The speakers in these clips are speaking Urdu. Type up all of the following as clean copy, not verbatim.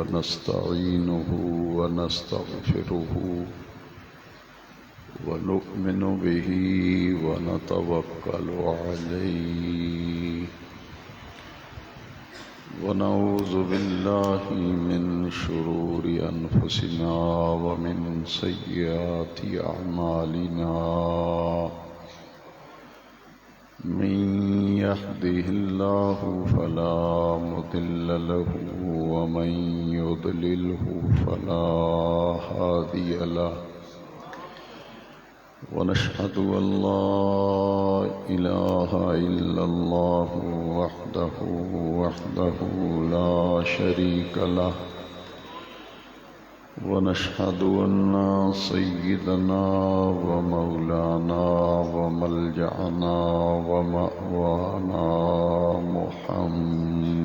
ونستعينه ونستغفره ونؤمن به ونتوكل عليه ونعوذ بالله من شرور أنفسنا ومن سيئات أعمالنا من يهده الله فلا مضل له ومن يضلله فلا هادي له ونشهد أن لا إله إلا الله وحده لا شريك له ونشهد أن سيدنا ومولانا وملجأنا ومأوانا محمدا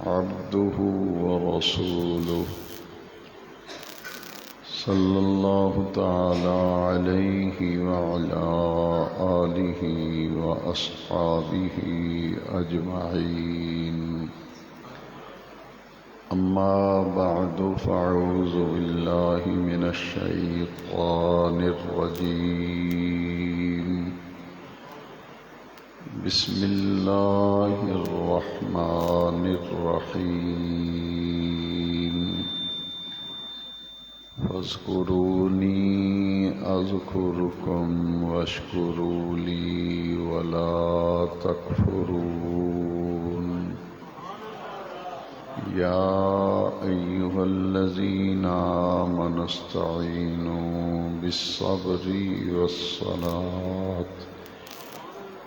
عبده ورسوله صلى الله تعالى عليه وعلى آله وأصحابه أجمعين أما بعد فأعوذ بالله من الشيطان الرجيم بسم الله الرحمن الرحيم فاذكروني أذكركم واشكروا لي ولا تكفرون يا أيها الذين آمنوا استعينوا بالصبر والصلاة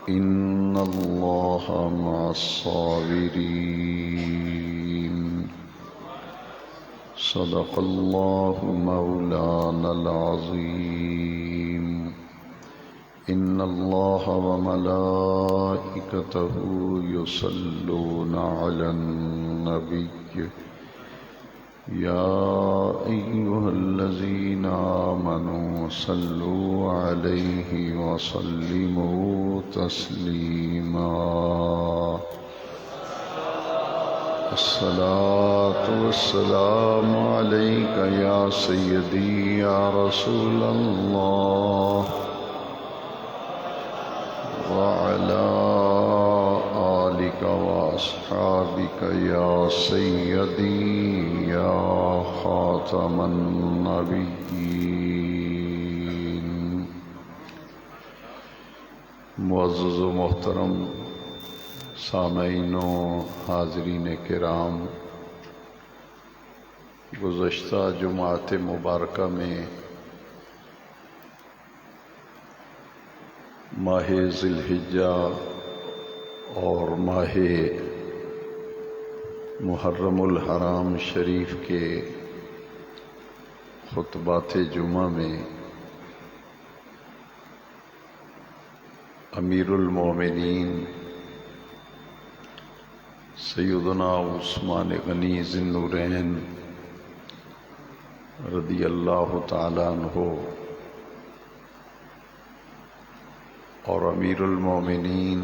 إن الله مع الصابرين صدق الله مولانا العظيم إن الله وملائكته يصلون على النبي يا أيها الذين آمنوا صلوا عليه وسلموا تسليما الصلاة والسلام عليك يا سيدي يا رسول الله وعلى آلك وأصحابك يا سيدي يا خاتم النبيين معزز و محترم سامعین و حاضرین کرام، گزشتہ جمعۃ مبارکہ میں ماہ ذی الحجہ اور ماہ محرم الحرام شریف کے خطبات جمعہ میں امیر المومنین سیدنا عثمان غنی ذی النورین رضی اللہ تعالیٰ عنہ اور امیر المومنین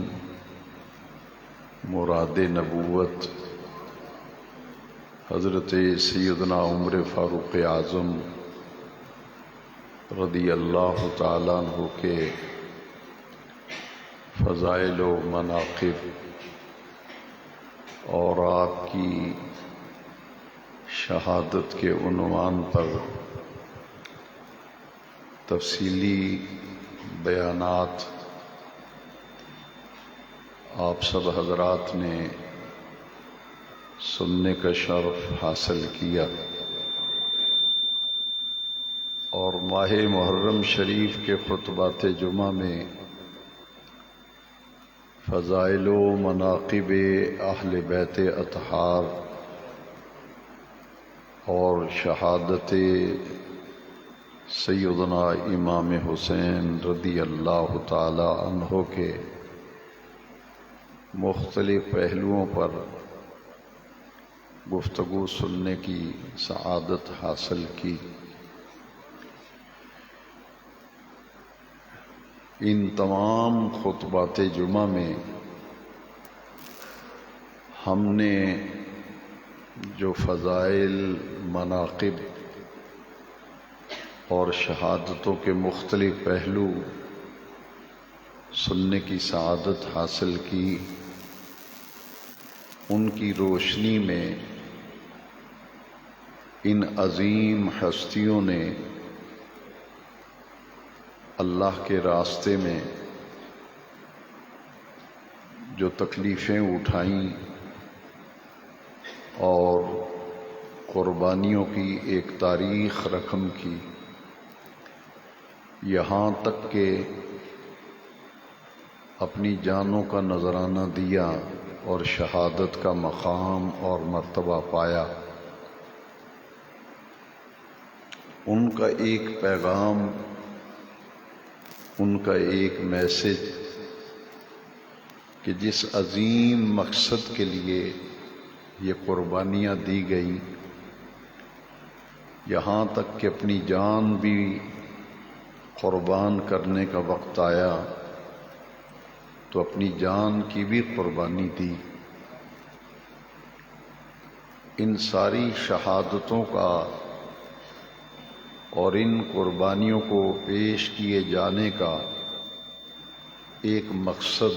مراد نبوت حضرت سیدنا عمر فاروق اعظم رضی اللہ تعالیٰ عنہ کے فضائل و مناقب اور آپ کی شہادت کے عنوان پر تفصیلی بیانات آپ سب حضرات نے سننے کا شرف حاصل کیا، اور ماہ محرم شریف کے خطبات جمعہ میں فضائل و مناقب اہل بیت اطہار اور شہادت سیدنا امام حسین رضی اللہ تعالی عنہ کے مختلف پہلوؤں پر گفتگو سننے کی سعادت حاصل کی۔ ان تمام خطبات جمعہ میں ہم نے جو فضائل، مناقب اور شہادتوں کے مختلف پہلو سننے کی سعادت حاصل کی، ان کی روشنی میں ان عظیم ہستیوں نے اللہ کے راستے میں جو تکلیفیں اٹھائیں اور قربانیوں کی ایک تاریخ رقم کی، یہاں تک کہ اپنی جانوں کا نذرانہ دیا اور شہادت کا مقام اور مرتبہ پایا، ان کا ایک پیغام، ان کا ایک میسج کہ جس عظیم مقصد کے لیے یہ قربانیاں دی گئیں، یہاں تک کہ اپنی جان بھی قربان کرنے کا وقت آیا تو اپنی جان کی بھی قربانی دی۔ ان ساری شہادتوں کا اور ان قربانیوں کو پیش کیے جانے کا ایک مقصد،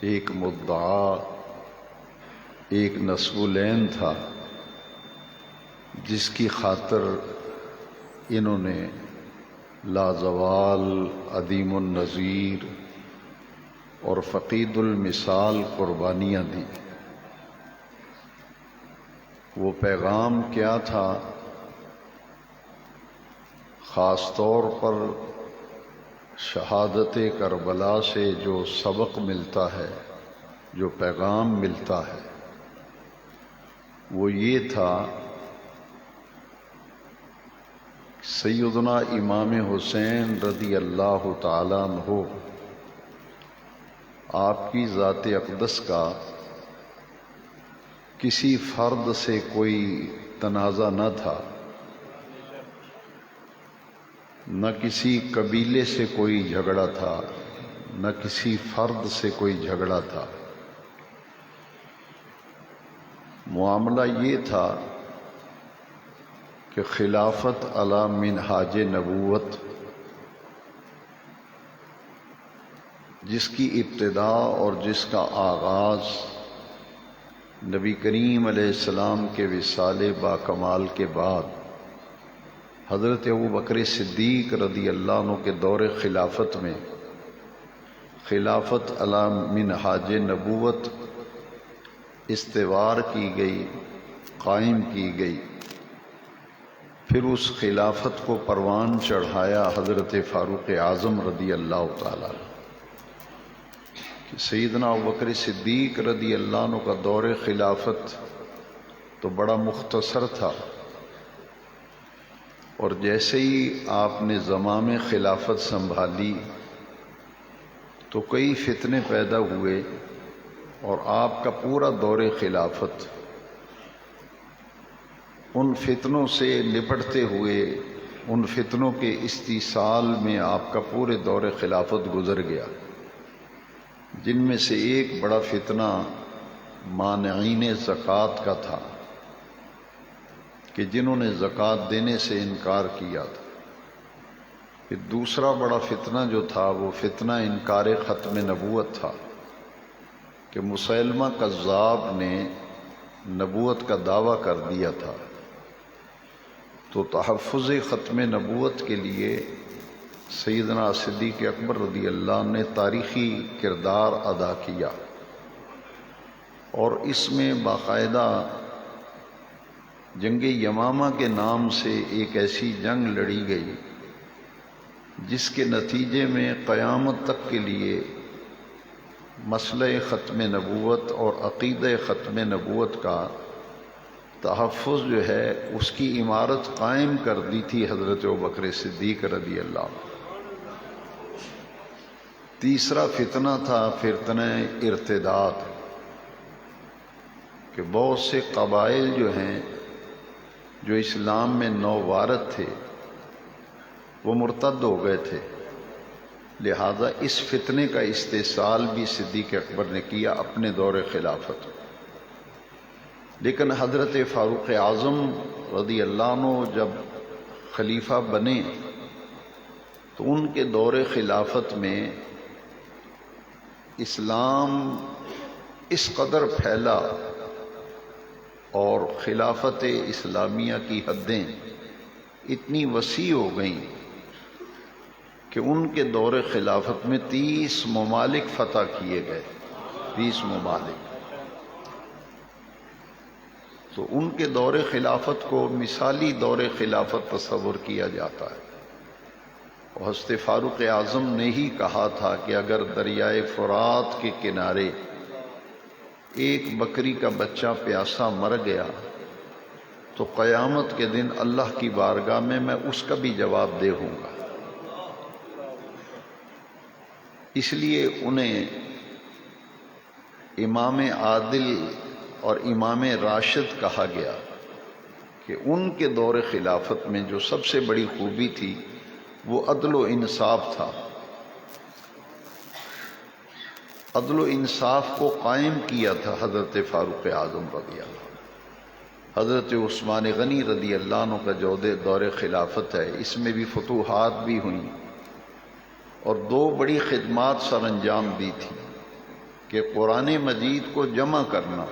ایک مدعا، ایک نصب العین تھا، جس کی خاطر انہوں نے لازوال، عدیم النظیر اور فقید المثال قربانیاں دی۔ وہ پیغام کیا تھا؟ خاص طور پر شہادت کربلا سے جو سبق ملتا ہے، جو پیغام ملتا ہے، وہ یہ تھا، سیدنا امام حسین رضی اللہ تعالیٰ عنہ، آپ کی ذات اقدس کا کسی فرد سے کوئی تنازع نہ تھا، نہ کسی قبیلے سے کوئی جھگڑا تھا، نہ کسی فرد سے کوئی جھگڑا تھا۔ معاملہ یہ تھا کہ خلافت علی منہاج نبوت، جس کی ابتدا اور جس کا آغاز نبی کریم علیہ السلام کے وصال باکمال کے بعد حضرت ابوبکر صدیق رضی اللہ عنہ کے دور خلافت میں خلافت علی منہاج نبوت استوار کی گئی، قائم کی گئی۔ پھر اس خلافت کو پروان چڑھایا حضرت فاروق اعظم رضی اللہ تعالیٰ عنہ۔ سیدنا ابوبکر صدیق رضی اللہ عنہ کا دور خلافت تو بڑا مختصر تھا، اور جیسے ہی آپ نے زمام خلافت سنبھالی تو کئی فتنے پیدا ہوئے، اور آپ کا پورا دور خلافت ان فتنوں سے نپٹتے ہوئے، ان فتنوں کے استیصال میں آپ کا پورے دور خلافت گزر گیا، جن میں سے ایک بڑا فتنہ مانعین زکوٰۃ کا تھا، کہ جنہوں نے زکوٰۃ دینے سے انکار کیا تھا۔ پھر دوسرا بڑا فتنہ جو تھا وہ فتنہ انکار ختم نبوت تھا، کہ مسیلمہ کذاب نے نبوت کا دعویٰ کر دیا تھا، تو تحفظ ختم نبوت کے لیے سیدنا صدیق اکبر رضی اللہ عنہ نے تاریخی کردار ادا کیا، اور اس میں باقاعدہ جنگ یمامہ کے نام سے ایک ایسی جنگ لڑی گئی جس کے نتیجے میں قیامت تک کے لیے مسئلہ ختم نبوت اور عقیدہ ختم نبوت کا تحفظ جو ہے اس کی عمارت قائم کر دی تھی حضرت ابوبکر صدیق رضی اللہ عنہ۔ تیسرا فتنہ تھا فتنہ ارتداد، کہ بہت سے قبائل جو ہیں جو اسلام میں نووارد تھے وہ مرتد ہو گئے تھے، لہذا اس فتنے کا استحصال بھی صدیق اکبر نے کیا اپنے دور خلافت۔ لیکن حضرت فاروق اعظم رضی اللہ عنہ جب خلیفہ بنے تو ان کے دور خلافت میں اسلام اس قدر پھیلا اور خلافت اسلامیہ کی حدیں اتنی وسیع ہو گئیں کہ ان کے دور خلافت میں 30 ممالک فتح کیے گئے، 30 ممالک۔ تو ان کے دور خلافت کو مثالی دور خلافت تصور کیا جاتا ہے۔ اور حضرت فاروق اعظم نے ہی کہا تھا کہ اگر دریائے فرات کے کنارے ایک بکری کا بچہ پیاسا مر گیا تو قیامت کے دن اللہ کی بارگاہ میں اس کا بھی جواب دے ہوں گا۔ اس لیے انہیں امام عادل اور امام راشد کہا گیا کہ ان کے دور خلافت میں جو سب سے بڑی خوبی تھی وہ عدل و انصاف تھا۔ عدل و انصاف کو قائم کیا تھا حضرت فاروق اعظم رضی اللہ عنہ۔ حضرت عثمان غنی رضی اللہ عنہ کا جو دور خلافت ہے اس میں بھی فتوحات بھی ہوئیں اور 2 بڑی خدمات سر انجام دی تھی کہ قرآن مجید کو جمع کرنا،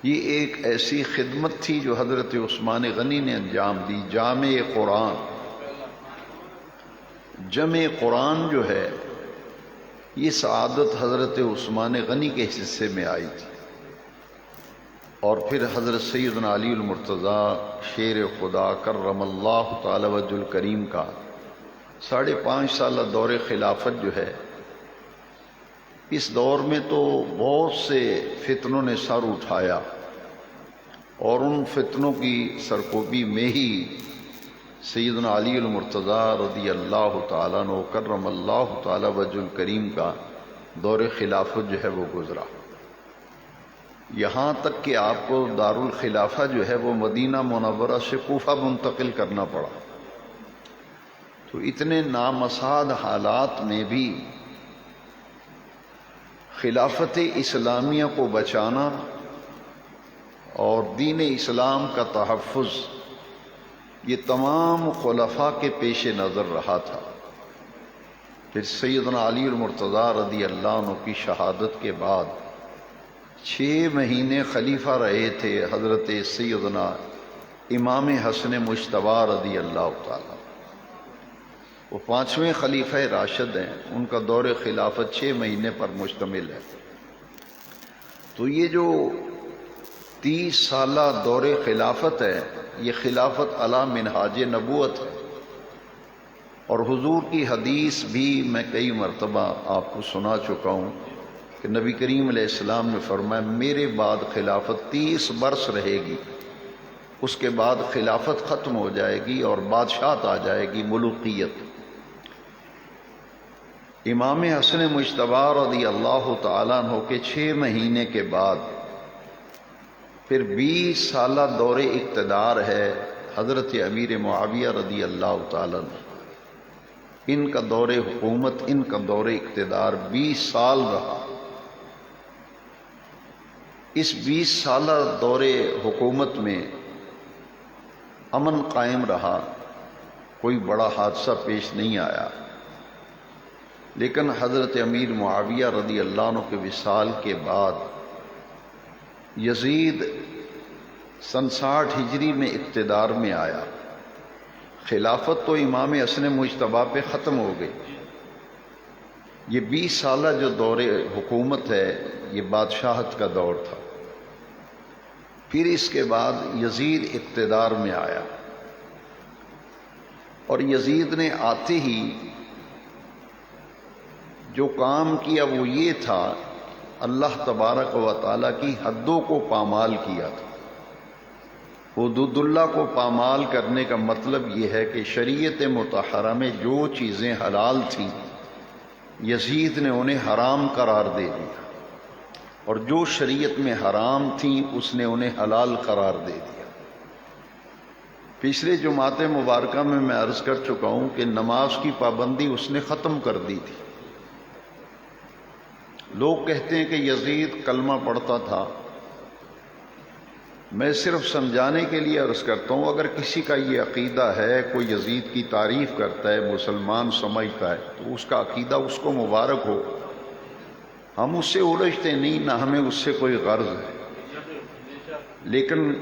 یہ ایک ایسی خدمت تھی جو حضرت عثمان غنی نے انجام دی۔ جامع قرآن، جمع قرآن جو ہے یہ سعادت حضرت عثمان غنی کے حصے میں آئی تھی۔ اور پھر حضرت سیدنا علی المرتضیٰ شیر خدا کرم اللہ تعالی وجہ الکریم کا 5.5 سالہ دور خلافت جو ہے، اس دور میں تو بہت سے فتنوں نے سر اٹھایا اور ان فتنوں کی سرکوبی میں ہی سیدنا علی المرتضیٰ رضی اللہ تعالیٰ عنہ کرم اللہ تعالی وجہ الکریم کا دور خلافت جو ہے وہ گزرا، یہاں تک کہ آپ کو دارالخلافہ جو ہے وہ مدینہ منورہ سے کوفہ منتقل کرنا پڑا۔ تو اتنے نامساعد حالات میں بھی خلافت اسلامیہ کو بچانا اور دین اسلام کا تحفظ یہ تمام خلفاء کے پیش نظر رہا تھا۔ پھر سیدنا علی المرتضیٰ رضی اللہ عنہ کی شہادت کے بعد 6 مہینے خلیفہ رہے تھے حضرت سیدنا امام حسن مجتبیٰ رضی اللہ تعالیٰ۔ وہ 5ویں خلیفہ راشد ہیں، ان کا دور خلافت 6 مہینے پر مشتمل ہے۔ تو یہ جو 30 سالہ دور خلافت ہے یہ خلافت علی منہاج نبوت ہے، اور حضور کی حدیث بھی میں کئی مرتبہ آپ کو سنا چکا ہوں کہ نبی کریم علیہ السلام نے فرمایا میرے بعد خلافت 30 برس رہے گی، اس کے بعد خلافت ختم ہو جائے گی اور بادشاہت آ جائے گی، ملوکیت۔ امام حسن مجتبیٰ رضی اللہ تعالیٰ عنہ کے 6 مہینے کے بعد پھر 20 سالہ دور اقتدار ہے حضرت امیر معاویہ رضی اللہ تعالیٰ عنہ، ان کا دور حکومت، ان کا دور اقتدار 20 سال رہا۔ اس 20 سالہ دور حکومت میں امن قائم رہا، کوئی بڑا حادثہ پیش نہیں آیا، لیکن حضرت امیر معاویہ رضی اللہ عنہ کے وصال کے بعد یزید سن 60 ہجری میں اقتدار میں آیا۔ خلافت تو امام حسن مجتبیٰ پہ ختم ہو گئی، یہ 20 سالہ جو دور حکومت ہے یہ بادشاہت کا دور تھا۔ پھر اس کے بعد یزید اقتدار میں آیا، اور یزید نے آتے ہی جو کام کیا وہ یہ تھا اللہ تبارک و تعالیٰ کی حدوں کو پامال کیا تھا۔ حدود اللہ کو پامال کرنے کا مطلب یہ ہے کہ شریعت مطہرہ میں جو چیزیں حلال تھیں یزید نے انہیں حرام قرار دے دیا، اور جو شریعت میں حرام تھیں اس نے انہیں حلال قرار دے دیا۔ پچھلے جمعات مبارکہ میں عرض کر چکا ہوں کہ نماز کی پابندی اس نے ختم کر دی تھی۔ لوگ کہتے ہیں کہ یزید کلمہ پڑھتا تھا۔ میں صرف سمجھانے کے لیے عرض کرتا ہوں، اگر کسی کا یہ عقیدہ ہے، کوئی یزید کی تعریف کرتا ہے، مسلمان سمجھتا ہے، تو اس کا عقیدہ اس کو مبارک ہو، ہم اس سے الجھتے نہیں، نہ ہمیں اس سے کوئی غرض ہے، لیکن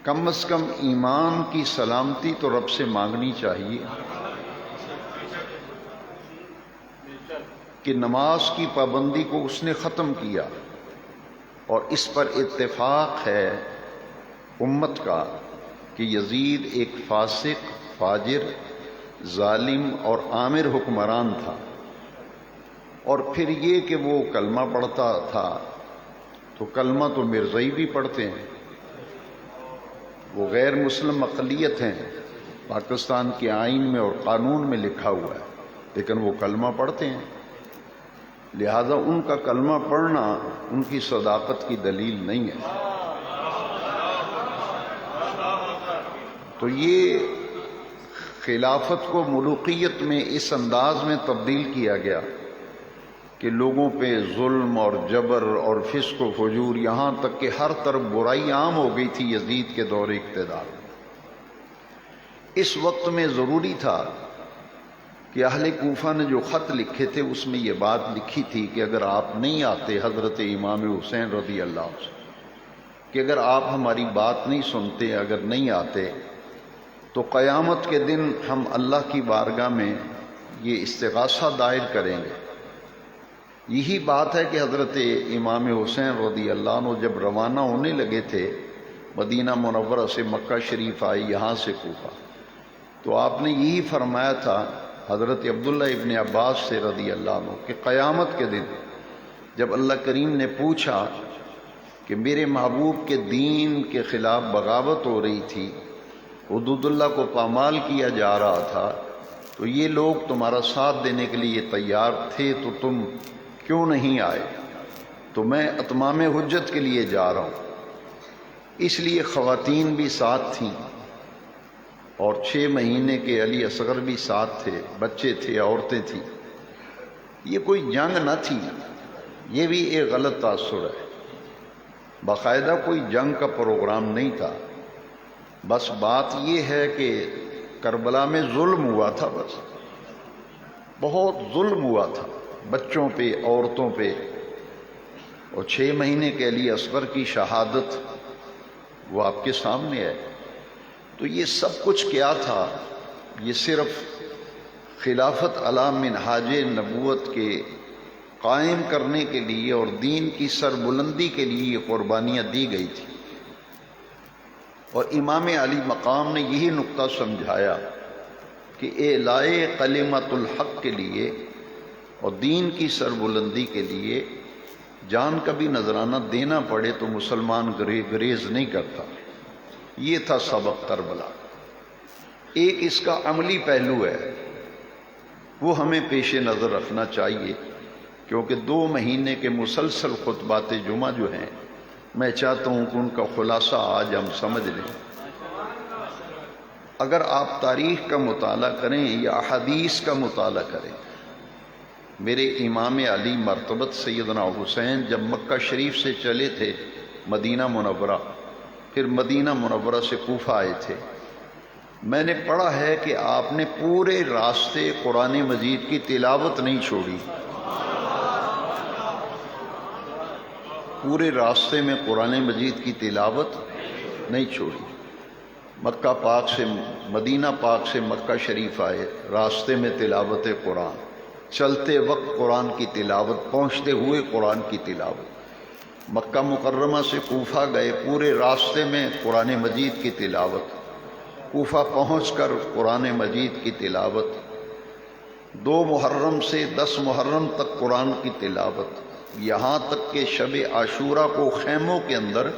کم از کم ایمان کی سلامتی تو رب سے مانگنی چاہیے کہ نماز کی پابندی کو اس نے ختم کیا، اور اس پر اتفاق ہے امت کا کہ یزید ایک فاسق، فاجر، ظالم اور آمر حکمران تھا۔ اور پھر یہ کہ وہ کلمہ پڑھتا تھا، تو کلمہ تو مرزائی بھی پڑھتے ہیں، وہ غیر مسلم اقلیت ہیں، پاکستان کے آئین میں اور قانون میں لکھا ہوا ہے، لیکن وہ کلمہ پڑھتے ہیں، لہذا ان کا کلمہ پڑھنا ان کی صداقت کی دلیل نہیں ہے۔ تو یہ خلافت کو ملوکیت میں اس انداز میں تبدیل کیا گیا کہ لوگوں پہ ظلم اور جبر اور فسق و فجور، یہاں تک کہ ہر طرف برائی عام ہو گئی تھی یزید کے دور اقتدار میں۔ اس وقت میں ضروری تھا کہ اہل کوفہ نے جو خط لکھے تھے اس میں یہ بات لکھی تھی کہ اگر آپ نہیں آتے حضرت امام حسین رضی اللہ عنہ، کہ اگر آپ ہماری بات نہیں سنتے، اگر نہیں آتے، تو قیامت کے دن ہم اللہ کی بارگاہ میں یہ استغاثہ دائر کریں گے۔ یہی بات ہے کہ حضرت امام حسین رضی اللہ عنہ جب روانہ ہونے لگے تھے مدینہ منورہ سے، مکہ شریف آئے یہاں سے کوفہ، تو آپ نے یہی فرمایا تھا حضرت عبداللہ ابن عباس سے رضی اللہ عنہ کہ قیامت کے دن جب اللہ کریم نے پوچھا کہ میرے محبوب کے دین کے خلاف بغاوت ہو رہی تھی، حدود اللہ کو پامال کیا جا رہا تھا، تو یہ لوگ تمہارا ساتھ دینے کے لیے تیار تھے، تو تم کیوں نہیں آئے؟ تو میں اتمام حجت کے لیے جا رہا ہوں۔ اس لیے خواتین بھی ساتھ تھیں، اور 6 مہینے کے علی اصغر بھی ساتھ تھے، بچے تھے، عورتیں تھیں۔ یہ کوئی جنگ نہ تھی، یہ بھی ایک غلط تاثر ہے، باقاعدہ کوئی جنگ کا پروگرام نہیں تھا، بس بات یہ ہے کہ کربلا میں ظلم ہوا تھا، بس بہت ظلم ہوا تھا بچوں پہ، عورتوں پہ، اور 6 مہینے کے علی اصغر کی شہادت وہ آپ کے سامنے ہے۔ تو یہ سب کچھ کیا تھا؟ یہ صرف خلافت علی منہاج نبوت کے قائم کرنے کے لیے اور دین کی سربلندی کے لیے یہ قربانیاں دی گئی تھی، اور امام علی مقام نے یہی نقطہ سمجھایا کہ اعلائے کلمت الحق کے لیے اور دین کی سربلندی کے لیے جان کا بھی نذرانہ دینا پڑے تو مسلمان گریز نہیں کرتا۔ یہ تھا سبق کربلا۔ ایک اس کا عملی پہلو ہے، وہ ہمیں پیش نظر رکھنا چاہیے، کیونکہ 2 مہینے کے مسلسل خطبات جمعہ جو ہیں، میں چاہتا ہوں کہ ان کا خلاصہ آج ہم سمجھ لیں۔ اگر آپ تاریخ کا مطالعہ کریں یا احادیث کا مطالعہ کریں، میرے امام علی مرتبت سیدنا حسین جب مکہ شریف سے چلے تھے مدینہ منورہ، پھر مدینہ منورہ سے کوفہ آئے تھے، میں نے پڑھا ہے کہ آپ نے پورے راستے قرآن مجید کی تلاوت نہیں چھوڑی، پورے راستے میں قرآن مجید کی تلاوت نہیں چھوڑی۔ مکہ پاک سے مدینہ پاک سے مکہ شریف آئے، راستے میں تلاوت قرآن، چلتے وقت قرآن کی تلاوت، پہنچتے ہوئے قرآن کی تلاوت۔ مکہ مکرمہ سے کوفہ گئے، پورے راستے میں قرآن مجید کی تلاوت، کوفہ پہنچ کر قرآن مجید کی تلاوت، 2 محرم سے 10 محرم تک قرآن کی تلاوت، یہاں تک کہ شب عاشورہ کو خیموں کے اندر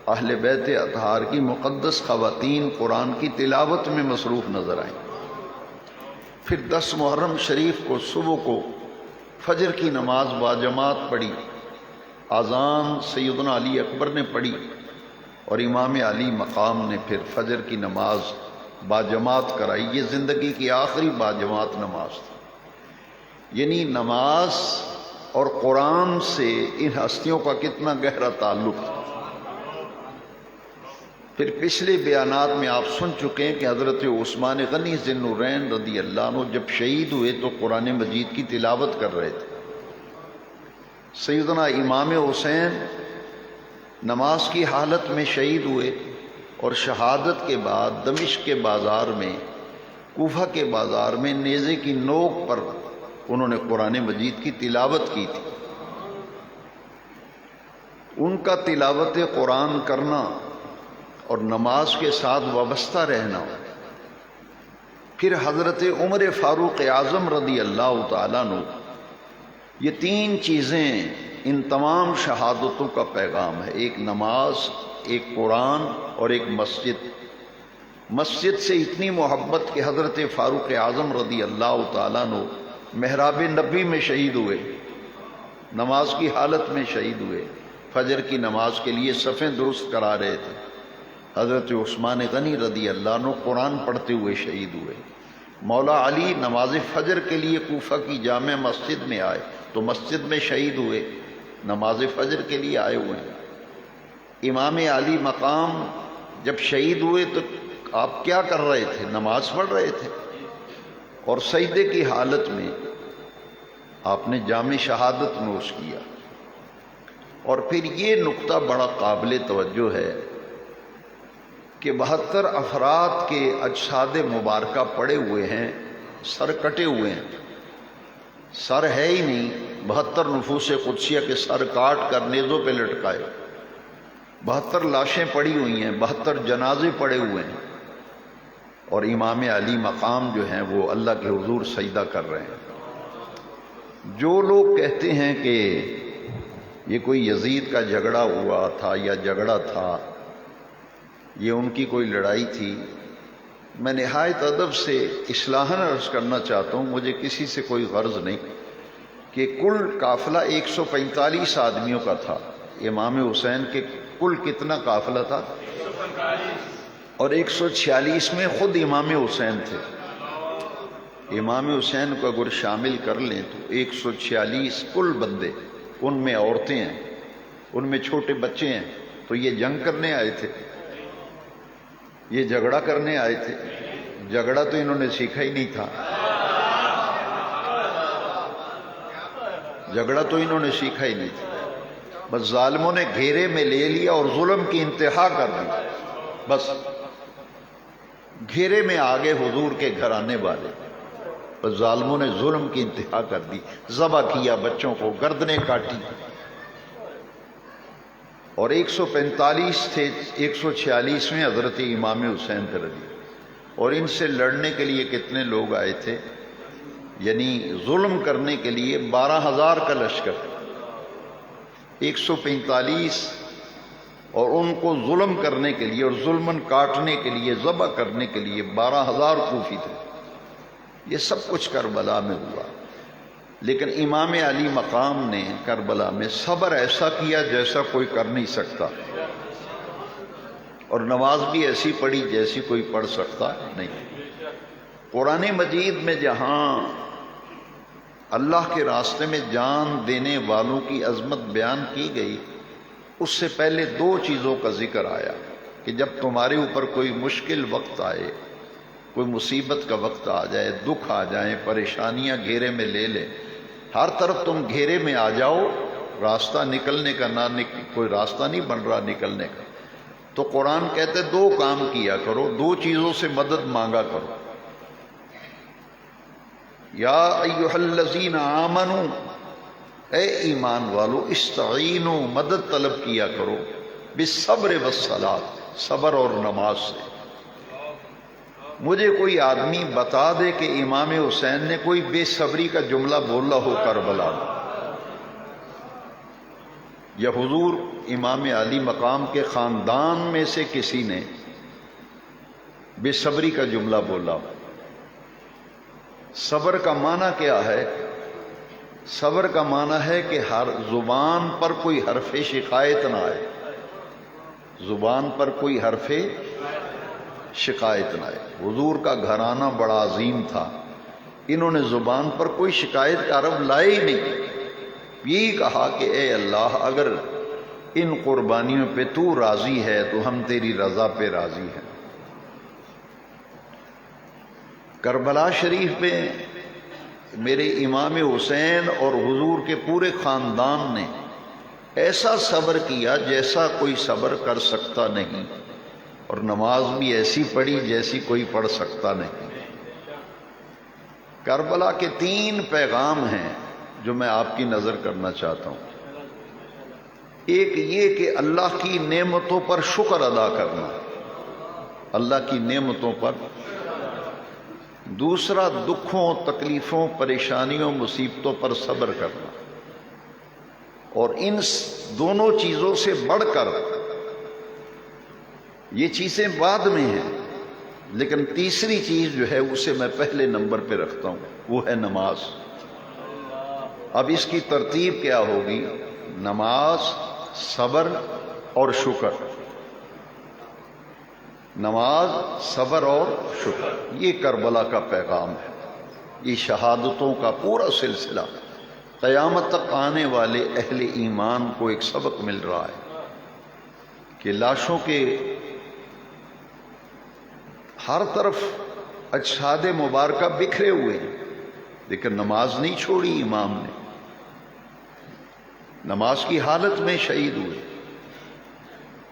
اہل بیت اطہار کی مقدس خواتین قرآن کی تلاوت میں مصروف نظر آئیں۔ پھر 10 محرم شریف کو صبح کو فجر کی نماز باجماعت پڑھی، اذان سیدنا علی اکبر نے پڑھی، اور امام علی مقام نے پھر فجر کی نماز باجماعت کرائی۔ یہ زندگی کی آخری باجماعت نماز تھی۔ یعنی نماز اور قرآن سے ان ہستیوں کا کتنا گہرا تعلق تھا۔ پھر پچھلے بیانات میں آپ سن چکے ہیں کہ حضرت عثمان غنی ذی النورین رضی اللہ عنہ جب شہید ہوئے تو قرآن مجید کی تلاوت کر رہے تھے۔ سیدنا امام حسین نماز کی حالت میں شہید ہوئے اور شہادت کے بعد دمشق کے بازار میں، کوفہ کے بازار میں نیزے کی نوک پر انہوں نے قرآن مجید کی تلاوت کی تھی۔ ان کا تلاوت قرآن کرنا اور نماز کے ساتھ وابستہ رہنا، پھر حضرت عمر فاروق اعظم رضی اللہ تعالیٰ عنہ، یہ تین چیزیں ان تمام شہادتوں کا پیغام ہے۔ ایک نماز، ایک قرآن اور ایک مسجد۔ مسجد سے اتنی محبت کہ حضرت فاروق اعظم رضی اللہ تعالیٰ عنہ محراب نبی میں شہید ہوئے، نماز کی حالت میں شہید ہوئے۔ فجر کی نماز کے لیے صفیں درست کرا رہے تھے، حضرت عثمان غنی رضی اللہ عنہ قرآن پڑھتے ہوئے شہید ہوئے۔ مولا علی نماز فجر کے لیے کوفہ کی جامع مسجد میں آئے تو مسجد میں شہید ہوئے، نماز فجر کے لیے آئے ہوئے ہیں۔ امام علی مقام جب شہید ہوئے تو آپ کیا کر رہے تھے؟ نماز پڑھ رہے تھے، اور سجدے کی حالت میں آپ نے جام شہادت نوش کیا۔ اور پھر یہ نقطہ بڑا قابل توجہ ہے کہ 72 افراد کے اجساد مبارکہ پڑے ہوئے ہیں، سر کٹے ہوئے ہیں، سر ہے ہی نہیں۔ 72 نفوس قدسیہ کے سر کاٹ کر نیزوں پہ لٹکائے، 72 لاشیں پڑی ہوئی ہیں، 72 جنازے پڑے ہوئے ہیں، اور امام علی مقام جو ہیں وہ اللہ کے حضور سجدہ کر رہے ہیں۔ جو لوگ کہتے ہیں کہ یہ کوئی یزید کا جھگڑا ہوا تھا یا جھگڑا تھا، یہ ان کی کوئی لڑائی تھی، میں نہایت ادب سے اصلاحاً عرض کرنا چاہتا ہوں، مجھے کسی سے کوئی غرض نہیں، کہ کل قافلہ 145 آدمیوں کا تھا۔ امام حسین کے کل کتنا قافلہ تھا؟ اور 146 میں خود امام حسین تھے۔ امام حسین کو اگر شامل کر لیں تو 146 کل بندے، ان میں عورتیں ہیں، ان میں چھوٹے بچے ہیں، تو یہ جنگ کرنے آئے تھے، یہ جھگڑا کرنے آئے تھے؟ جھگڑا تو انہوں نے سیکھا ہی نہیں تھا، جھگڑا تو انہوں نے سیکھا ہی نہیں تھا۔ بس ظالموں نے گھیرے میں لے لیا اور ظلم کی انتہا کر دی، بس گھیرے میں آگے حضور کے گھرانے والے، بس ظالموں نے ظلم کی انتہا کر دی، ذبح کیا بچوں کو، گردنیں کاٹی، اور 145 تھے، 146 میں حضرت امام حسین تھے رضی، اور ان سے لڑنے کے لیے کتنے لوگ آئے تھے؟ یعنی ظلم کرنے کے لیے 12,000 کا لشکر، 145 اور ان کو ظلم کرنے کے لیے اور ظلمن کاٹنے کے لیے، ذبح کرنے کے لیے 12,000 کوفی تھے۔ یہ سب کچھ کربلا میں ہوا، لیکن امام علی مقام نے کربلا میں صبر ایسا کیا جیسا کوئی کر نہیں سکتا، اور نماز بھی ایسی پڑھی جیسی کوئی پڑھ سکتا نہیں۔ قرآن مجید میں جہاں اللہ کے راستے میں جان دینے والوں کی عظمت بیان کی گئی، اس سے پہلے 2 چیزوں کا ذکر آیا کہ جب تمہارے اوپر کوئی مشکل وقت آئے، کوئی مصیبت کا وقت آ جائے، دکھ آ جائیں، پریشانیاں گھیرے میں لے لیں، ہر طرف تم گھیرے میں آ جاؤ، راستہ نکلنے کا کوئی راستہ نہیں بن رہا نکلنے کا، تو قرآن کہتے 2 کام کیا کرو، 2 چیزوں سے مدد مانگا کرو۔ یا ایھا الذین آمنوا، اے ایمان والو، استعینوا، مدد طلب کیا کرو، بالصبر والصلاۃ، صبر اور نماز سے۔ مجھے کوئی آدمی بتا دے کہ امام حسین نے کوئی بے صبری کا جملہ بولا ہو کربلا میں، یا حضور امام علی مقام کے خاندان میں سے کسی نے بے صبری کا جملہ بولا ہو۔ صبر کا معنی کیا ہے؟ صبر کا معنی ہے کہ ہر زبان پر کوئی حرف شکایت نہ آئے، زبان پر کوئی حرف شکایت نہ آئے۔ حضور کا گھرانہ بڑا عظیم تھا، انہوں نے زبان پر کوئی شکایت کا حرف لائے ہی نہیں، یہی کہا کہ اے اللہ اگر ان قربانیوں پہ تو راضی ہے تو ہم تیری رضا پہ راضی ہیں۔ کربلا شریف میں میرے امام حسین اور حضور کے پورے خاندان نے ایسا صبر کیا جیسا کوئی صبر کر سکتا نہیں، اور نماز بھی ایسی پڑھی جیسی کوئی پڑھ سکتا نہیں۔ کربلا کے 3 پیغام ہیں جو میں آپ کی نظر کرنا چاہتا ہوں۔ ایک یہ کہ اللہ کی نعمتوں پر شکر ادا کرنا، اللہ کی نعمتوں پر۔ دوسرا دکھوں، تکلیفوں، پریشانیوں، مصیبتوں پر صبر کرنا، اور ان دونوں چیزوں سے بڑھ کر یہ چیزیں بعد میں ہیں، لیکن تیسری چیز جو ہے اسے میں پہلے نمبر پہ رکھتا ہوں، وہ ہے نماز۔ اب اس کی ترتیب کیا ہوگی؟ نماز، صبر اور شکر۔ نماز، صبر اور شکر، یہ کربلا کا پیغام ہے، یہ شہادتوں کا پورا سلسلہ۔ قیامت تک آنے والے اہل ایمان کو ایک سبق مل رہا ہے کہ لاشوں کے ہر طرف اجساد مبارکہ بکھرے ہوئے ہیں، لیکن نماز نہیں چھوڑی امام نے، نماز کی حالت میں شہید ہوئے،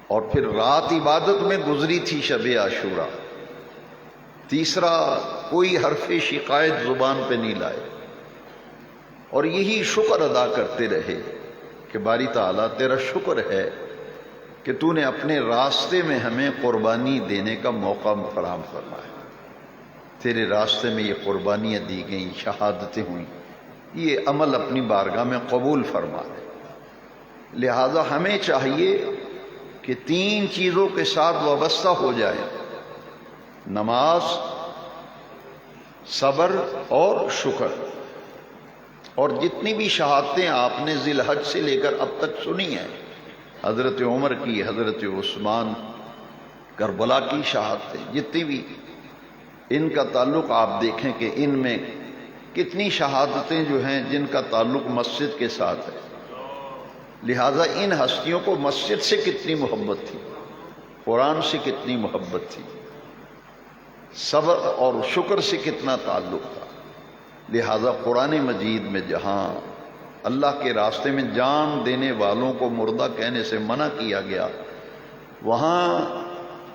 اور پھر رات عبادت میں گزری تھی شب عاشورہ۔ تیسرا کوئی حرف شکایت زبان پہ نہیں لائے، اور یہی شکر ادا کرتے رہے کہ باری تعالیٰ تیرا شکر ہے کہ تو نے اپنے راستے میں ہمیں قربانی دینے کا موقع فراہم فرمایا، تیرے راستے میں یہ قربانیاں دی گئیں، شہادتیں ہوئیں، یہ عمل اپنی بارگاہ میں قبول فرما لے۔ لہذا ہمیں چاہیے کہ 3 چیزوں کے ساتھ وابستہ ہو جائے، نماز، صبر اور شکر۔ اور جتنی بھی شہادتیں آپ نے ذی الحج سے لے کر اب تک سنی ہیں، حضرت عمر کی، حضرت عثمان، کربلا کی شہادتیں، جتنی بھی، ان کا تعلق آپ دیکھیں کہ ان میں کتنی شہادتیں جو ہیں جن کا تعلق مسجد کے ساتھ ہے۔ لہذا ان ہستیوں کو مسجد سے کتنی محبت تھی، قرآن سے کتنی محبت تھی، صبر اور شکر سے کتنا تعلق تھا۔ لہذا قرآن مجید میں جہاں اللہ کے راستے میں جان دینے والوں کو مردہ کہنے سے منع کیا گیا، وہاں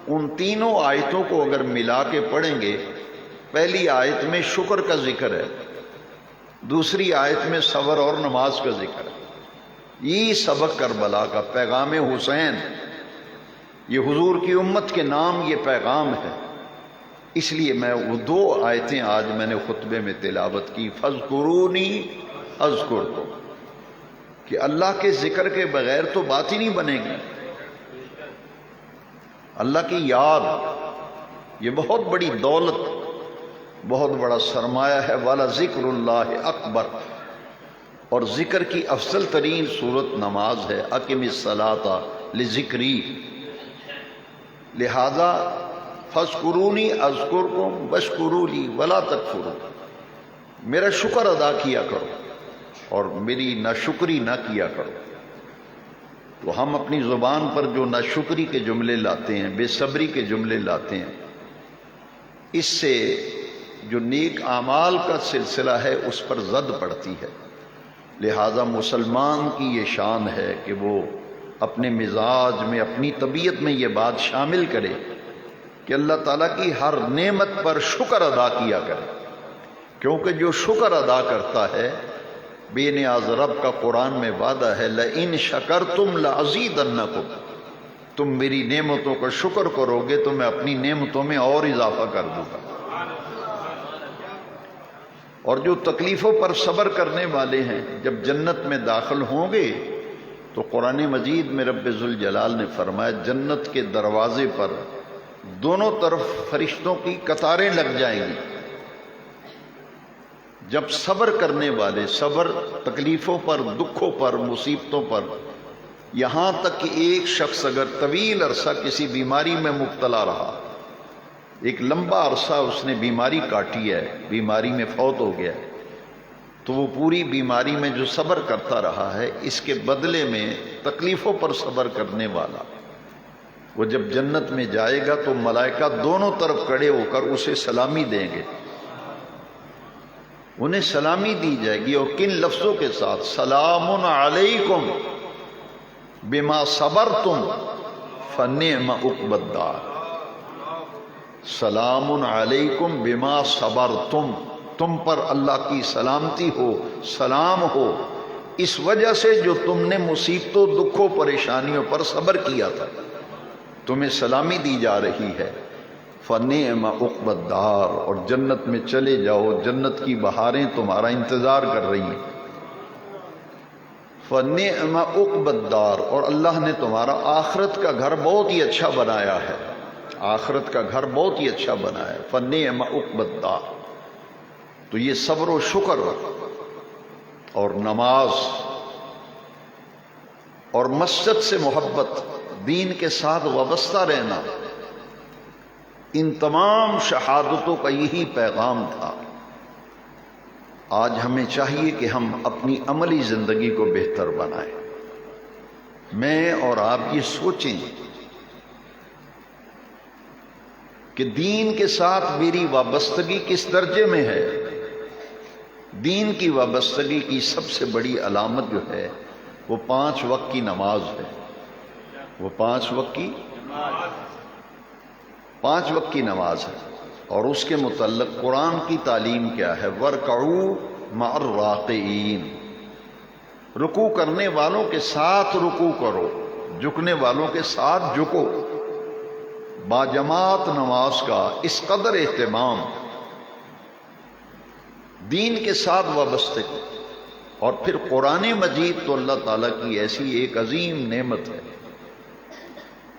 ان تینوں آیتوں کو اگر ملا کے پڑھیں گے، پہلی آیت میں شکر کا ذکر ہے، دوسری آیت میں صبر اور نماز کا ذکر ہے۔ یہ سبق کربلا کا پیغام حسین، یہ حضور کی امت کے نام یہ پیغام ہے۔ اس لیے میں وہ 2 آیتیں آج میں نے خطبے میں تلاوت کی، فَاذْكُرُونِي أَذْكُرْكُمْ، کہ اللہ کے ذکر کے بغیر تو بات ہی نہیں بنے گی۔ اللہ کی یاد یہ بہت بڑی دولت، بہت بڑا سرمایہ ہے۔ وَلَذِكْرُ اللَّهِ أَكْبَرُ، اور ذکر کی افضل ترین صورت نماز ہے، اقم الصلاۃ لذکری۔ لہذا فاذکرونی اذکرکم واشکروا لی ولا تکفرون، میرا شکر ادا کیا کرو اور میری ناشکری نہ کیا کرو۔ تو ہم اپنی زبان پر جو ناشکری کے جملے لاتے ہیں، بے صبری کے جملے لاتے ہیں، اس سے جو نیک اعمال کا سلسلہ ہے اس پر زد پڑتی ہے۔ لہذا مسلمان کی یہ شان ہے کہ وہ اپنے مزاج میں، اپنی طبیعت میں یہ بات شامل کرے کہ اللہ تعالیٰ کی ہر نعمت پر شکر ادا کیا کرے، کیونکہ جو شکر ادا کرتا ہے بے نیاز رب کا قرآن میں وعدہ ہے، لَإِن شَكَرْتُمْ لَأَزِيدَنَّكُمْ، تم میری نعمتوں کا شکر کرو گے تو میں اپنی نعمتوں میں اور اضافہ کر دوں گا۔ اور جو تکلیفوں پر صبر کرنے والے ہیں جب جنت میں داخل ہوں گے تو قرآن مجید میں رب ذوالجلال نے فرمایا جنت کے دروازے پر دونوں طرف فرشتوں کی قطاریں لگ جائیں گی۔ جب صبر کرنے والے، صبر تکلیفوں پر، دکھوں پر، مصیبتوں پر، یہاں تک کہ ایک شخص اگر طویل عرصہ کسی بیماری میں مبتلا رہا، ایک لمبا عرصہ اس نے بیماری کاٹی ہے، بیماری میں فوت ہو گیا ہے، تو وہ پوری بیماری میں جو صبر کرتا رہا ہے، اس کے بدلے میں تکلیفوں پر صبر کرنے والا، وہ جب جنت میں جائے گا تو ملائکہ دونوں طرف کھڑے ہو کر اسے سلامی دیں گے، انہیں سلامی دی جائے گی، اور کن لفظوں کے ساتھ؟ سلام علیکم بما صبرتم فنعم عقبی الدار۔ سلام علیکم بما صبرتم، تم پر اللہ کی سلامتی ہو، سلام ہو، اس وجہ سے جو تم نے مصیبتوں، دکھوں، پریشانیوں پر صبر کیا تھا، تمہیں سلامی دی جا رہی ہے۔ فنعم عقبی الدار، اور جنت میں چلے جاؤ، جنت کی بہاریں تمہارا انتظار کر رہی ہیں۔ فنعم عقبی الدار، اور اللہ نے تمہارا آخرت کا گھر بہت ہی اچھا بنایا ہے، آخرت کا گھر بہت ہی اچھا بنایا ہے۔ فنعم عقبی الدار، تو یہ صبر و شکر اور نماز اور مسجد سے محبت، دین کے ساتھ وابستہ رہنا، ان تمام شہادتوں کا یہی پیغام تھا۔ آج ہمیں چاہیے کہ ہم اپنی عملی زندگی کو بہتر بنائیں۔ میں اور آپ یہ سوچیں کہ دین کے ساتھ میری وابستگی کس درجے میں ہے۔ دین کی وابستگی کی سب سے بڑی علامت جو ہے وہ 5 وقت کی نماز ہے، وہ 5 وقت کی نماز ہے، اور اس کے متعلق قرآن کی تعلیم کیا ہے؟ وَارْكَعُوا مَعَ الرَّاكِعِينَ، رکوع کرنے والوں کے ساتھ رکوع کرو، جھکنے والوں کے ساتھ جھکو۔ باجماعت نماز کا اس قدر اہتمام، دین کے ساتھ وابستگی، اور پھر قرآن مجید تو اللہ تعالیٰ کی ایسی ایک عظیم نعمت ہے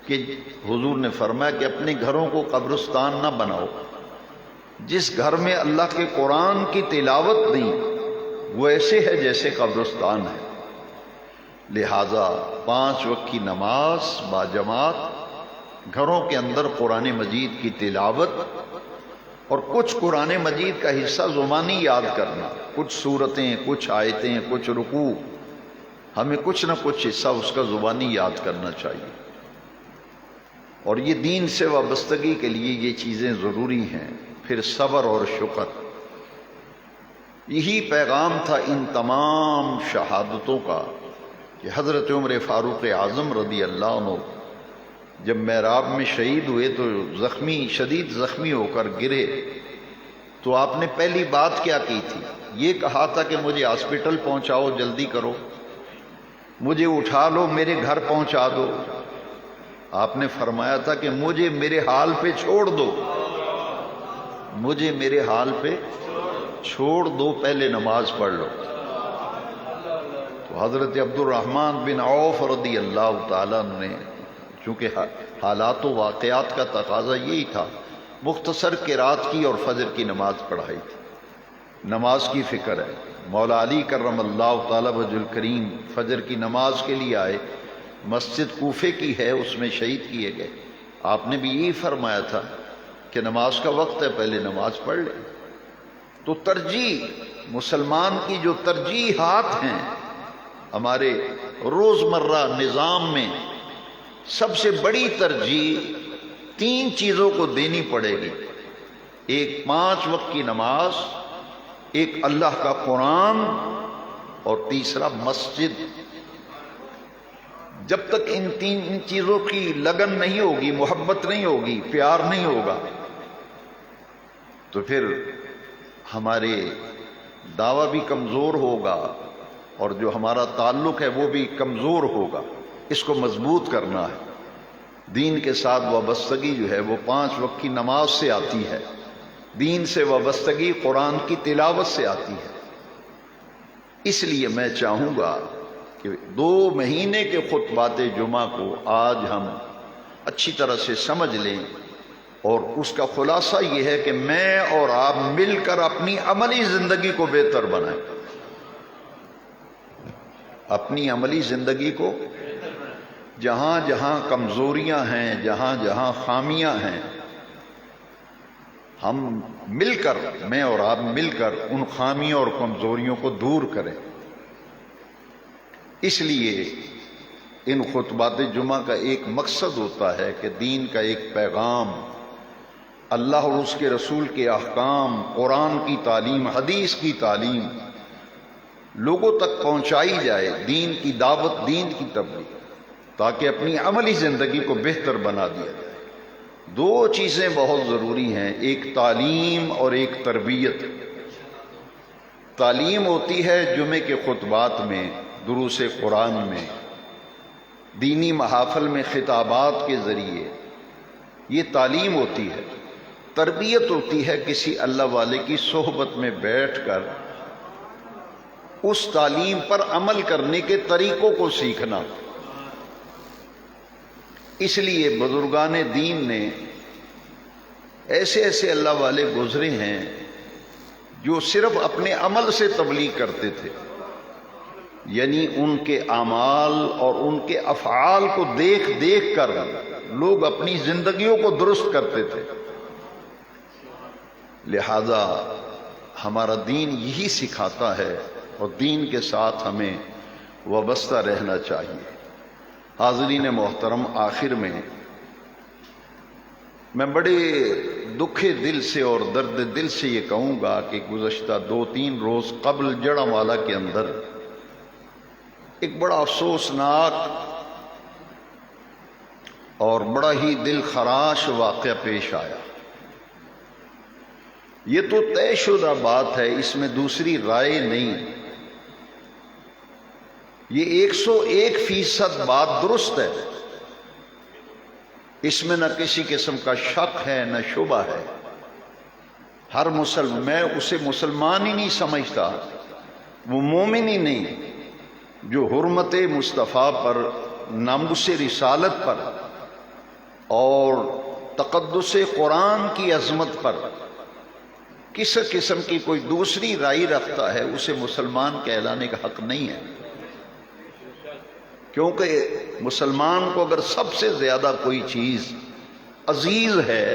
کہ حضور نے فرمایا کہ اپنے گھروں کو قبرستان نہ بناؤ۔ جس گھر میں اللہ کے قرآن کی تلاوت نہیں، وہ ایسے ہے جیسے قبرستان ہے۔ لہذا 5 وقت کی نماز باجماعت، گھروں کے اندر قرآن مجید کی تلاوت، اور کچھ قرآن مجید کا حصہ زبانی یاد کرنا، کچھ سورتیں، کچھ آیتیں، کچھ رکوع، ہمیں کچھ نہ کچھ حصہ اس کا زبانی یاد کرنا چاہیے۔ اور یہ دین سے وابستگی کے لیے یہ چیزیں ضروری ہیں۔ پھر صبر اور شکر، یہی پیغام تھا ان تمام شہادتوں کا کہ حضرت عمر فاروق اعظم رضی اللہ عنہ جب محراب میں شہید ہوئے تو شدید زخمی ہو کر گرے، تو آپ نے پہلی بات کیا کی تھی؟ یہ کہا تھا کہ مجھے ہاسپٹل پہنچاؤ، جلدی کرو، مجھے اٹھا لو، میرے گھر پہنچا دو۔ آپ نے فرمایا تھا کہ مجھے میرے حال پہ چھوڑ دو، مجھے میرے حال پہ چھوڑ دو، پہلے نماز پڑھ لو۔ تو حضرت عبد الرحمن بن عوف رضی اللہ تعالیٰ نے، چونکہ حالات و واقعات کا تقاضا یہی تھا، مختصر قرات کی اور فجر کی نماز پڑھائی تھی۔ نماز کی فکر ہے۔ مولا علی کرم اللہ تعالیٰ وجہ الکریم فجر کی نماز کے لیے آئے، مسجد کوفے کی ہے، اس میں شہید کیے گئے۔ آپ نے بھی یہی فرمایا تھا کہ نماز کا وقت ہے، پہلے نماز پڑھ لیں۔ تو ترجیح، مسلمان کی جو ترجیحات ہیں ہمارے روزمرہ نظام میں، سب سے بڑی ترجیح 3 چیزوں کو دینی پڑے گی۔ ایک 5 وقت کی نماز، ایک اللہ کا قرآن، اور تیسرا مسجد۔ جب تک ان 3 چیزوں کی لگن نہیں ہوگی، محبت نہیں ہوگی، پیار نہیں ہوگا، تو پھر ہمارے دعویٰ بھی کمزور ہوگا، اور جو ہمارا تعلق ہے وہ بھی کمزور ہوگا۔ اس کو مضبوط کرنا ہے۔ دین کے ساتھ وابستگی جو ہے وہ 5 وقت کی نماز سے آتی ہے، دین سے وابستگی قرآن کی تلاوت سے آتی ہے۔ اس لیے میں چاہوں گا کہ 2 مہینے کے خطبات جمعہ کو آج ہم اچھی طرح سے سمجھ لیں، اور اس کا خلاصہ یہ ہے کہ میں اور آپ مل کر اپنی عملی زندگی کو بہتر بنائیں، اپنی عملی زندگی کو جہاں جہاں کمزوریاں ہیں، جہاں جہاں خامیاں ہیں، ہم مل کر، میں اور آپ مل کر ان خامیوں اور کمزوریوں کو دور کریں۔ اس لیے ان خطبات جمعہ کا ایک مقصد ہوتا ہے کہ دین کا ایک پیغام، اللہ اور اس کے رسول کے احکام، قرآن کی تعلیم، حدیث کی تعلیم لوگوں تک پہنچائی جائے، دین کی دعوت، دین کی تبلیغ، تاکہ اپنی عملی زندگی کو بہتر بنا دیا جائے۔ دو چیزیں بہت ضروری ہیں، ایک تعلیم اور ایک تربیت۔ تعلیم ہوتی ہے جمعے کے خطبات میں، دروس قرآن میں، دینی محافل میں خطابات کے ذریعے، یہ تعلیم ہوتی ہے۔ تربیت ہوتی ہے کسی اللہ والے کی صحبت میں بیٹھ کر اس تعلیم پر عمل کرنے کے طریقوں کو سیکھنا۔ اس لیے بزرگان دین نے ایسے ایسے اللہ والے گزرے ہیں جو صرف اپنے عمل سے تبلیغ کرتے تھے، یعنی ان کے اعمال اور ان کے افعال کو دیکھ دیکھ کر لوگ اپنی زندگیوں کو درست کرتے تھے۔ لہذا ہمارا دین یہی سکھاتا ہے اور دین کے ساتھ ہمیں وابستہ رہنا چاہیے۔ حاضرین محترم، آخر میں بڑے دکھے دل سے اور درد دل سے یہ کہوں گا کہ گزشتہ 2-3 روز قبل جڑوالا کے اندر ایک بڑا افسوسناک اور بڑا ہی دل خراش واقعہ پیش آیا۔ یہ تو طے شدہ بات ہے، اس میں دوسری رائے نہیں، یہ 101% بات درست ہے، اس میں نہ کسی قسم کا شک ہے نہ شبہ ہے۔ ہر مسلمان، میں اسے مسلمان ہی نہیں سمجھتا، وہ مومن ہی نہیں جو حرمت مصطفیٰ پر، ناموس رسالت پر اور تقدس قرآن کی عظمت پر کس قسم کی کوئی دوسری رائے رکھتا ہے، اسے مسلمان کہلانے کا حق نہیں ہے۔ کیونکہ مسلمان کو اگر سب سے زیادہ کوئی چیز عزیز ہے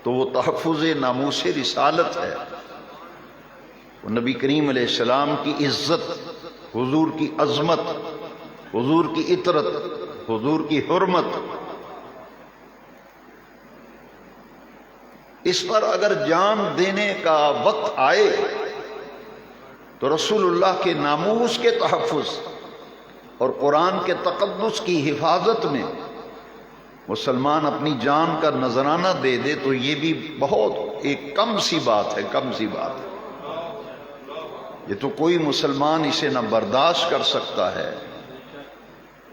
تو وہ تحفظ ناموس رسالت ہے، وہ نبی کریم علیہ السلام کی عزت، حضور کی عظمت، حضور کی عطرت، حضور کی حرمت، اس پر اگر جان دینے کا وقت آئے تو رسول اللہ کے ناموس کے تحفظ اور قرآن کے تقدس کی حفاظت میں مسلمان اپنی جان کا نذرانہ دے دے تو یہ بھی بہت ایک کم سی بات ہے، کم سی بات ہے۔ یہ تو کوئی مسلمان اسے نہ برداشت کر سکتا ہے،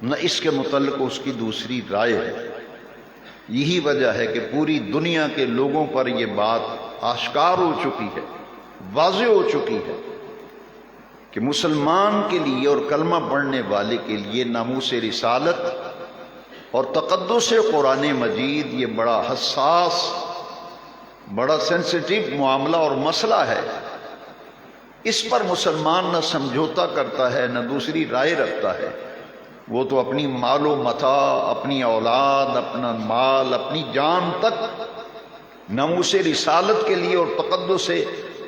نہ اس کے متعلق اس کی دوسری رائے ہے۔ یہی وجہ ہے کہ پوری دنیا کے لوگوں پر یہ بات آشکار ہو چکی ہے، واضح ہو چکی ہے کہ مسلمان کے لیے اور کلمہ پڑھنے والے کے لیے ناموس رسالت اور تقدس قرآن مجید یہ بڑا حساس، بڑا سینسٹیو معاملہ اور مسئلہ ہے۔ اس پر مسلمان نہ سمجھوتا کرتا ہے نہ دوسری رائے رکھتا ہے، وہ تو اپنی مال و متاع، اپنی اولاد، اپنا مال، اپنی جان تک ناموس رسالت کے لیے اور تقدس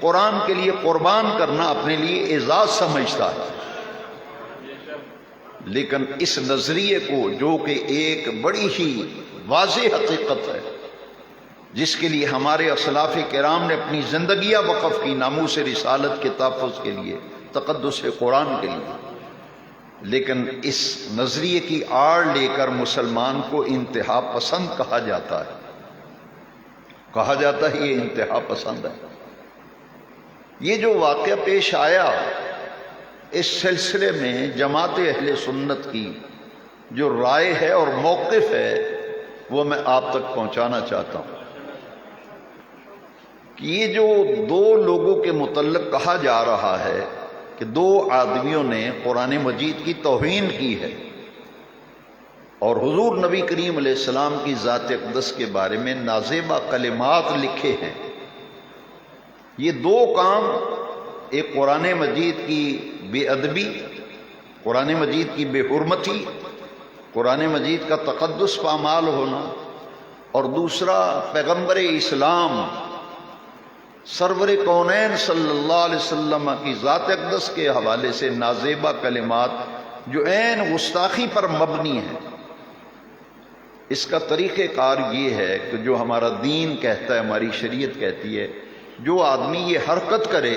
قرآن کے لیے قربان کرنا اپنے لیے اعزاز سمجھتا ہے۔ لیکن اس نظریے کو، جو کہ ایک بڑی ہی واضح حقیقت ہے، جس کے لیے ہمارے اسلاف کرام نے اپنی زندگیاں وقف کی ناموس رسالت کے تحفظ کے لیے، تقدس قرآن کے لیے، لیکن اس نظریے کی آڑ لے کر مسلمان کو انتہا پسند کہا جاتا ہے، کہا جاتا ہے یہ انتہا پسند ہے۔ یہ جو واقعہ پیش آیا، اس سلسلے میں جماعت اہل سنت کی جو رائے ہے اور موقف ہے وہ میں آپ تک پہنچانا چاہتا ہوں کہ یہ جو 2 لوگوں کے متعلق کہا جا رہا ہے کہ 2 آدمیوں نے قرآن مجید کی توہین کی ہے اور حضور نبی کریم علیہ السلام کی ذات اقدس کے بارے میں نازیبہ کلمات لکھے ہیں، یہ 2 کام، ایک قرآن مجید کی بے ادبی، قرآن مجید کی بے حرمتی، قرآن مجید کا تقدس پامال ہونا، اور دوسرا پیغمبر اسلام سرور کونین صلی اللہ علیہ وسلم کی ذات اقدس کے حوالے سے نازیبہ کلمات جو عین گستاخی پر مبنی ہیں۔ اس کا طریقہ کار یہ ہے کہ جو ہمارا دین کہتا ہے، ہماری شریعت کہتی ہے، جو آدمی یہ حرکت کرے،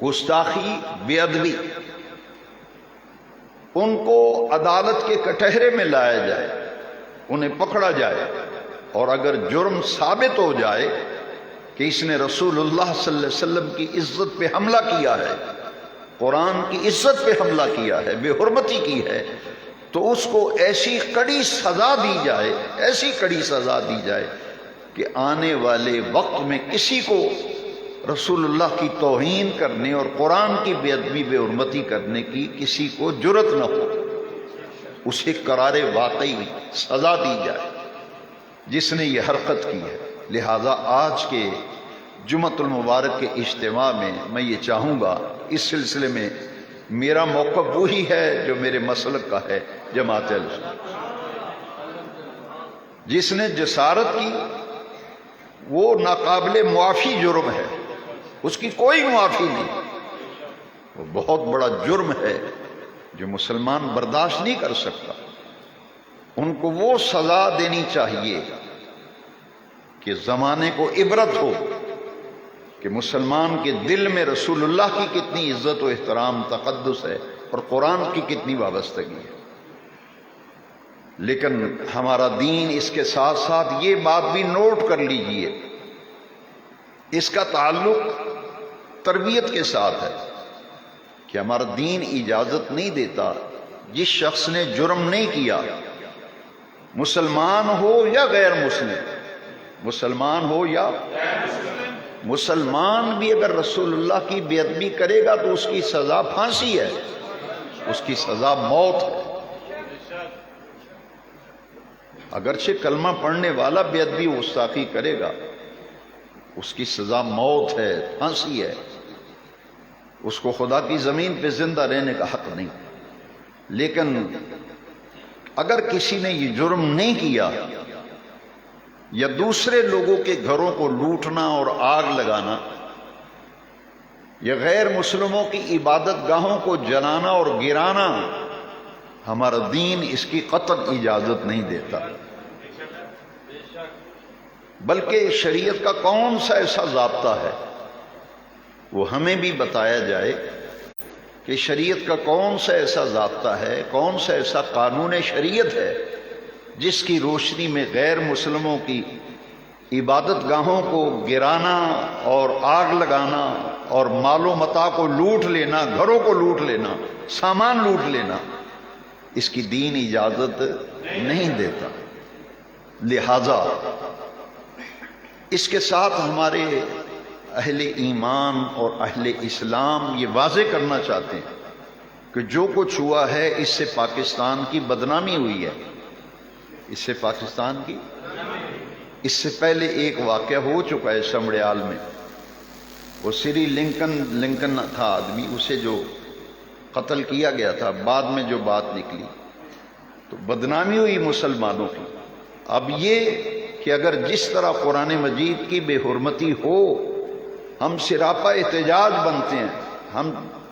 گستاخی، بے ادبی، ان کو عدالت کے کٹہرے میں لایا جائے، انہیں پکڑا جائے، اور اگر جرم ثابت ہو جائے کہ اس نے رسول اللہ صلی اللہ علیہ وسلم کی عزت پہ حملہ کیا ہے، قرآن کی عزت پہ حملہ کیا ہے، بے حرمتی کی ہے، تو اس کو ایسی کڑی سزا دی جائے، ایسی کڑی سزا دی جائے کہ آنے والے وقت میں کسی کو رسول اللہ کی توہین کرنے اور قرآن کی بے ادبی، بے حرمتی کرنے کی کسی کو جرت نہ ہو، اسے قرار واقعی سزا دی جائے جس نے یہ حرکت کی ہے۔ لہذا آج کے جمعۃ المبارک کے اجتماع میں یہ چاہوں گا، اس سلسلے میں میرا موقف وہی ہے جو میرے مسلک کا ہے، جماعت اہل سنت۔ جس نے جسارت کی وہ ناقابل معافی جرم ہے، اس کی کوئی معافی نہیں، وہ بہت بڑا جرم ہے جو مسلمان برداشت نہیں کر سکتا۔ ان کو وہ سزا دینی چاہیے کہ زمانے کو عبرت ہو کہ مسلمان کے دل میں رسول اللہ کی کتنی عزت و احترام، تقدس ہے، اور قرآن کی کتنی وابستگی ہے۔ لیکن ہمارا دین اس کے ساتھ ساتھ یہ بات بھی نوٹ کر لیجئے، اس کا تعلق تربیت کے ساتھ ہے کہ ہمارا دین اجازت نہیں دیتا جس شخص نے جرم نہیں کیا، مسلمان ہو یا غیر مسلم، مسلمان ہو یا مسلمان بھی اگر رسول اللہ کی بے ادبی کرے گا تو اس کی سزا پھانسی ہے، اس کی سزا موت ہے۔ اگرچہ کلمہ پڑھنے والا بے ادبی و گستاخی کرے گا، اس کی سزا موت ہے، پھانسی ہے، اس کو خدا کی زمین پہ زندہ رہنے کا حق نہیں۔ لیکن اگر کسی نے یہ جرم نہیں کیا، یا دوسرے لوگوں کے گھروں کو لوٹنا اور آگ لگانا، یا غیر مسلموں کی عبادت گاہوں کو جلانا اور گرانا، ہمارا دین اس کی قطعی اجازت نہیں دیتا۔ بلکہ شریعت کا کون سا ایسا ضابطہ ہے وہ ہمیں بھی بتایا جائے کہ شریعت کا کون سا ایسا ضابطہ ہے، کون سا ایسا قانون شریعت ہے جس کی روشنی میں غیر مسلموں کی عبادت گاہوں کو گرانا اور آگ لگانا اور مال و متاع کو لوٹ لینا، گھروں کو لوٹ لینا، سامان لوٹ لینا، اس کی دین اجازت نہیں دیتا۔ لہذا اس کے ساتھ ہمارے اہل ایمان اور اہل اسلام یہ واضح کرنا چاہتے ہیں کہ جو کچھ ہوا ہے اس سے پاکستان کی بدنامی ہوئی ہے، اس سے پاکستان کی، اس سے پہلے ایک واقعہ ہو چکا ہے سمڑیال میں، وہ سری لنکن تھا آدمی، اسے جو قتل کیا گیا تھا، بعد میں جو بات نکلی تو بدنامی ہوئی مسلمانوں کی۔ اب یہ کہ اگر جس طرح قرآن مجید کی بے حرمتی ہو ہم سراپا احتجاج بنتے ہیں،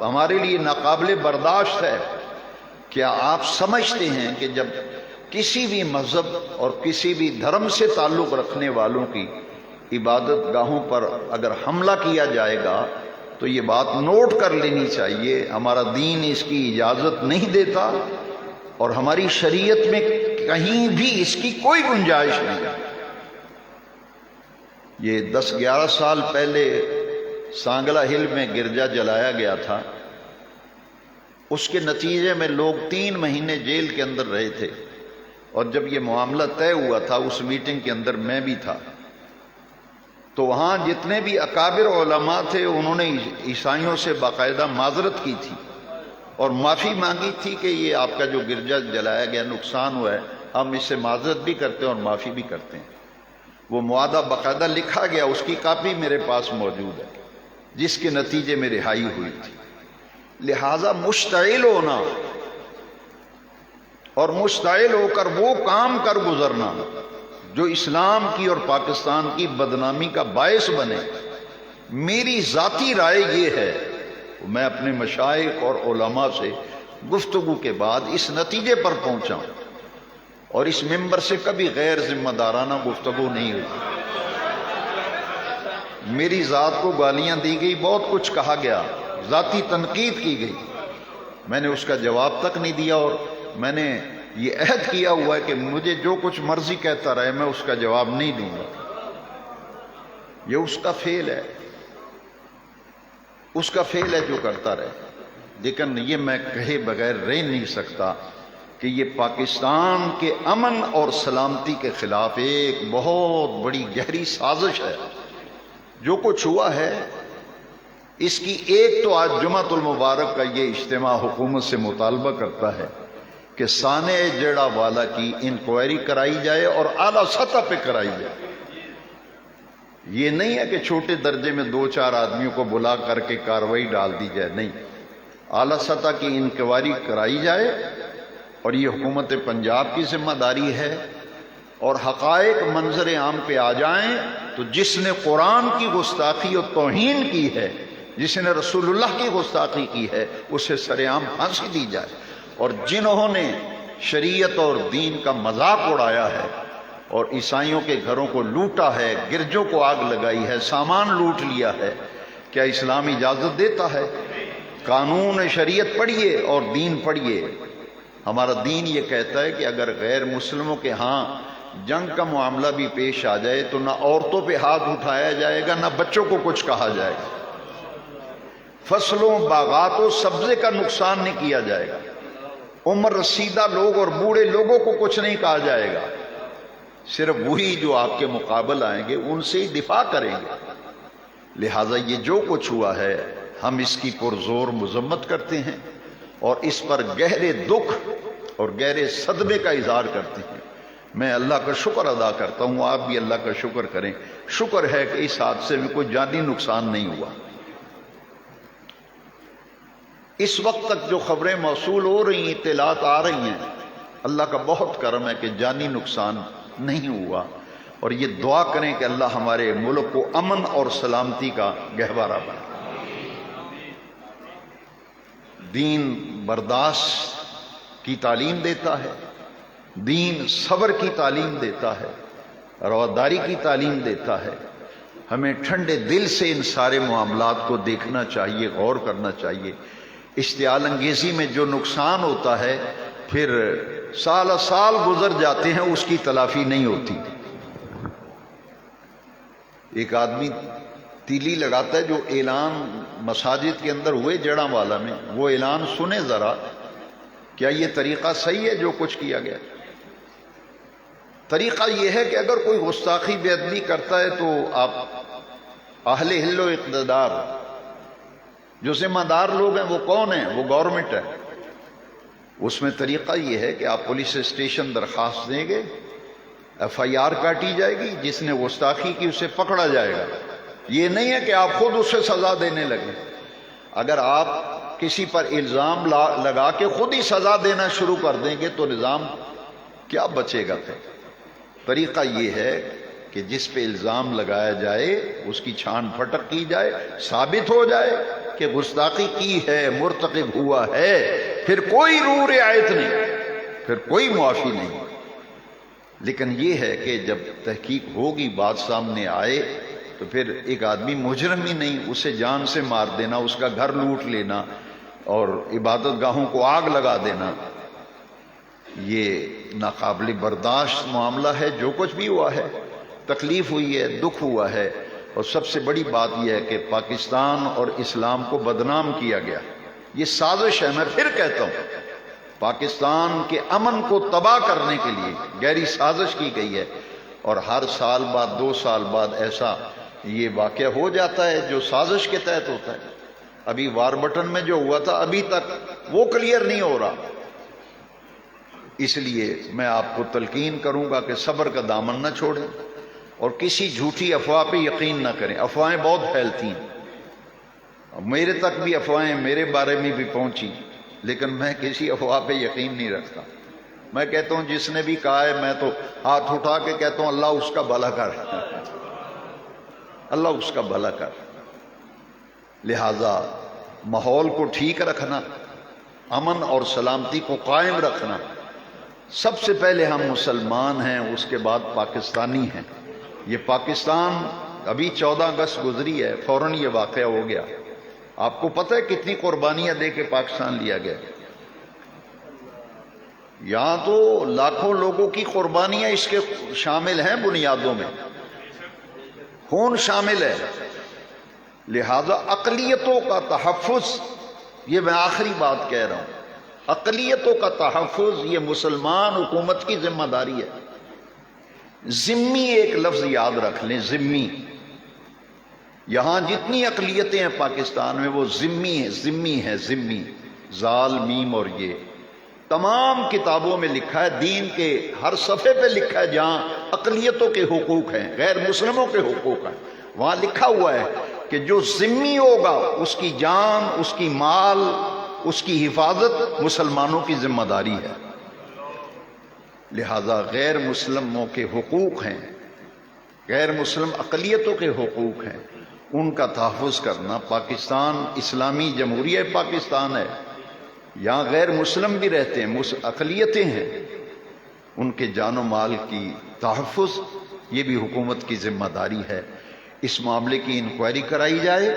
ہمارے لیے ناقابل برداشت ہے، کیا آپ سمجھتے ہیں کہ جب کسی بھی مذہب اور کسی بھی دھرم سے تعلق رکھنے والوں کی عبادت گاہوں پر اگر حملہ کیا جائے گا تو یہ بات نوٹ کر لینی چاہیے، ہمارا دین اس کی اجازت نہیں دیتا اور ہماری شریعت میں کہیں بھی اس کی کوئی گنجائش نہیں ہے۔ یہ 10-11 سال پہلے سانگلا ہل میں گرجا جلایا گیا تھا، اس کے نتیجے میں لوگ 3 مہینے جیل کے اندر رہے تھے، اور جب یہ معاملہ طے ہوا تھا اس میٹنگ کے اندر میں بھی تھا، تو وہاں جتنے بھی اکابر علماء تھے انہوں نے عیسائیوں سے باقاعدہ معذرت کی تھی اور معافی مانگی تھی کہ یہ آپ کا جو گرجا جلایا گیا نقصان ہوا ہے، ہم اس سے معذرت بھی کرتے ہیں اور معافی بھی کرتے ہیں۔ وہ معاہدہ باقاعدہ لکھا گیا، اس کی کاپی میرے پاس موجود ہے، جس کے نتیجے میں رہائی ہوئی تھی۔ لہذا مشتعل ہونا اور مشتعل ہو کر وہ کام کر گزرنا جو اسلام کی اور پاکستان کی بدنامی کا باعث بنے۔ میری ذاتی رائے یہ ہے، میں اپنے مشائخ اور علماء سے گفتگو کے بعد اس نتیجے پر پہنچا ہوں، اور اس ممبر سے کبھی غیر ذمہ دارانہ گفتگو نہیں ہوئی۔ میری ذات کو گالیاں دی گئی، بہت کچھ کہا گیا، ذاتی تنقید کی گئی، میں نے اس کا جواب تک نہیں دیا، اور میں نے یہ عہد کیا ہوا ہے کہ مجھے جو کچھ مرضی کہتا رہے میں اس کا جواب نہیں دوں گا۔ یہ اس کا فعل ہے، اس کا فعل ہے جو کرتا رہے، لیکن یہ میں کہے بغیر رہ نہیں سکتا کہ یہ پاکستان کے امن اور سلامتی کے خلاف ایک بہت بڑی گہری سازش ہے۔ جو کچھ ہوا ہے اس کی ایک تو آج جمعۃ المبارک کا یہ اجتماع حکومت سے مطالبہ کرتا ہے کہ سانحہ جیڑا والا کی انکوائری کرائی جائے اور اعلیٰ سطح پہ کرائی جائے۔ یہ نہیں ہے کہ چھوٹے درجے میں دو چار آدمیوں کو بلا کر کے کارروائی ڈال دی جائے، نہیں، اعلیٰ سطح کی انکوائری کرائی جائے، اور یہ حکومت پنجاب کی ذمہ داری ہے، اور حقائق منظر عام پہ آ جائیں تو جس نے قرآن کی گستاخی اور توہین کی ہے، جس نے رسول اللہ کی گستاخی کی ہے، اسے سر عام پھانسی دی جائے، اور جنہوں نے شریعت اور دین کا مذاق اڑایا ہے اور عیسائیوں کے گھروں کو لوٹا ہے، گرجوں کو آگ لگائی ہے، سامان لوٹ لیا ہے، کیا اسلام اجازت دیتا ہے؟ قانون شریعت پڑھیے اور دین پڑھیے۔ ہمارا دین یہ کہتا ہے کہ اگر غیر مسلموں کے ہاں جنگ کا معاملہ بھی پیش آ جائے تو نہ عورتوں پہ ہاتھ اٹھایا جائے گا، نہ بچوں کو کچھ کہا جائے گا، فصلوں، باغات و سبزے کا نقصان نہیں کیا جائے گا، عمر رسیدہ لوگ اور بوڑھے لوگوں کو کچھ نہیں کہا جائے گا، صرف وہی جو آپ کے مقابل آئیں گے ان سے ہی دفاع کریں گے۔ لہٰذا یہ جو کچھ ہوا ہے ہم اس کی پرزور مذمت کرتے ہیں، اور اس پر گہرے دکھ اور گہرے صدمے کا اظہار کرتے ہیں۔ میں اللہ کا شکر ادا کرتا ہوں، آپ بھی اللہ کا شکر کریں، شکر ہے کہ اس حادثے میں کوئی جانی نقصان نہیں ہوا۔ اس وقت تک جو خبریں موصول ہو رہی ہیں، اطلاعات آ رہی ہیں، اللہ کا بہت کرم ہے کہ جانی نقصان نہیں ہوا، اور یہ دعا کریں کہ اللہ ہمارے ملک کو امن اور سلامتی کا گہوارہ بنائے۔ دین برداشت کی تعلیم دیتا ہے، دین صبر کی تعلیم دیتا ہے، رواداری کی تعلیم دیتا ہے۔ ہمیں ٹھنڈے دل سے ان سارے معاملات کو دیکھنا چاہیے، غور کرنا چاہیے۔ اشتعال انگیزی میں جو نقصان ہوتا ہے پھر سال سال گزر جاتے ہیں، اس کی تلافی نہیں ہوتی۔ ایک آدمی تیلی لگاتا ہے، جو اعلان مساجد کے اندر ہوئے جڑاں والا میں، وہ اعلان سنیں ذرا، کیا یہ طریقہ صحیح ہے جو کچھ کیا گیا؟ طریقہ یہ ہے کہ اگر کوئی گستاخی بے ادبی کرتا ہے تو آپ اہل حل و اقتدار، جو ذمہ دار لوگ ہیں وہ کون ہیں؟ وہ گورنمنٹ ہے۔ اس میں طریقہ یہ ہے کہ آپ پولیس اسٹیشن درخواست دیں گے، ایف آئی آر کاٹی جائے گی، جس نے گستاخی کی اسے پکڑا جائے گا۔ یہ نہیں ہے کہ آپ خود اسے سزا دینے لگیں۔ اگر آپ کسی پر الزام لگا کے خود ہی سزا دینا شروع کر دیں گے تو نظام کیا بچے گا پھر؟ طریقہ یہ ہے کہ جس پہ الزام لگایا جائے اس کی چھان پھٹک کی جائے، ثابت ہو جائے کہ گستاخی کی ہے، مرتکب ہوا ہے، پھر کوئی روح رعایت نہیں، پھر کوئی معافی نہیں۔ لیکن یہ ہے کہ جب تحقیق ہوگی، بات سامنے آئے، تو پھر ایک آدمی مجرم ہی نہیں، اسے جان سے مار دینا، اس کا گھر لوٹ لینا اور عبادت گاہوں کو آگ لگا دینا، یہ ناقابل برداشت معاملہ ہے۔ جو کچھ بھی ہوا ہے، تکلیف ہوئی ہے، دکھ ہوا ہے، اور سب سے بڑی بات یہ ہے کہ پاکستان اور اسلام کو بدنام کیا گیا۔ یہ سازش ہے، میں پھر کہتا ہوں، پاکستان کے امن کو تباہ کرنے کے لیے گہری سازش کی گئی ہے، اور ہر سال بعد 2 سال بعد ایسا یہ واقعہ ہو جاتا ہے جو سازش کے تحت ہوتا ہے۔ ابھی واربٹن میں جو ہوا تھا ابھی تک وہ کلیئر نہیں ہو رہا۔ اس لیے میں آپ کو تلقین کروں گا کہ صبر کا دامن نہ چھوڑیں اور کسی جھوٹی افواہ پہ یقین نہ کریں۔ افواہیں بہت پھیلتی ہیں، میرے تک بھی افواہیں میرے بارے میں بھی پہنچی، لیکن میں کسی افواہ پہ یقین نہیں رکھتا۔ میں کہتا ہوں جس نے بھی کہا ہے میں تو ہاتھ اٹھا کے کہتا ہوں اللہ اس کا بھلا کر، اللہ اس کا بھلا کر۔ لہذا ماحول کو ٹھیک رکھنا، امن اور سلامتی کو قائم رکھنا، سب سے پہلے ہم مسلمان ہیں، اس کے بعد پاکستانی ہیں۔ یہ پاکستان ابھی 14 اگست گزری ہے، فوراً یہ واقعہ ہو گیا۔ آپ کو پتہ ہے کتنی قربانیاں دے کے پاکستان لیا گیا؟ یہاں تو لاکھوں لوگوں کی قربانیاں اس کے شامل ہیں، بنیادوں میں خون شامل ہے۔ لہذا اقلیتوں کا تحفظ، یہ میں آخری بات کہہ رہا ہوں، اقلیتوں کا تحفظ یہ مسلمان حکومت کی ذمہ داری ہے۔ ذمی ایک لفظ یاد رکھ لیں، ذمی۔ یہاں جتنی اقلیتیں ہیں پاکستان میں وہ ذمی ہیں، ذمی ہے، ذمی، زال میم اور یہ تمام کتابوں میں لکھا ہے، دین کے ہر صفحے پہ لکھا ہے جہاں اقلیتوں کے حقوق ہیں، غیر مسلموں کے حقوق ہیں، وہاں لکھا ہوا ہے کہ جو ذمی ہوگا اس کی جان، اس کی مال، اس کی حفاظت مسلمانوں کی ذمہ داری ہے۔ لہذا غیر مسلموں کے حقوق ہیں، غیر مسلم اقلیتوں کے حقوق ہیں، ان کا تحفظ کرنا۔ پاکستان اسلامی جمہوریہ پاکستان ہے، یہاں غیر مسلم بھی رہتے ہیں، اقلیتیں ہیں، ان کے جان و مال کی تحفظ یہ بھی حکومت کی ذمہ داری ہے۔ اس معاملے کی انکوائری کرائی جائے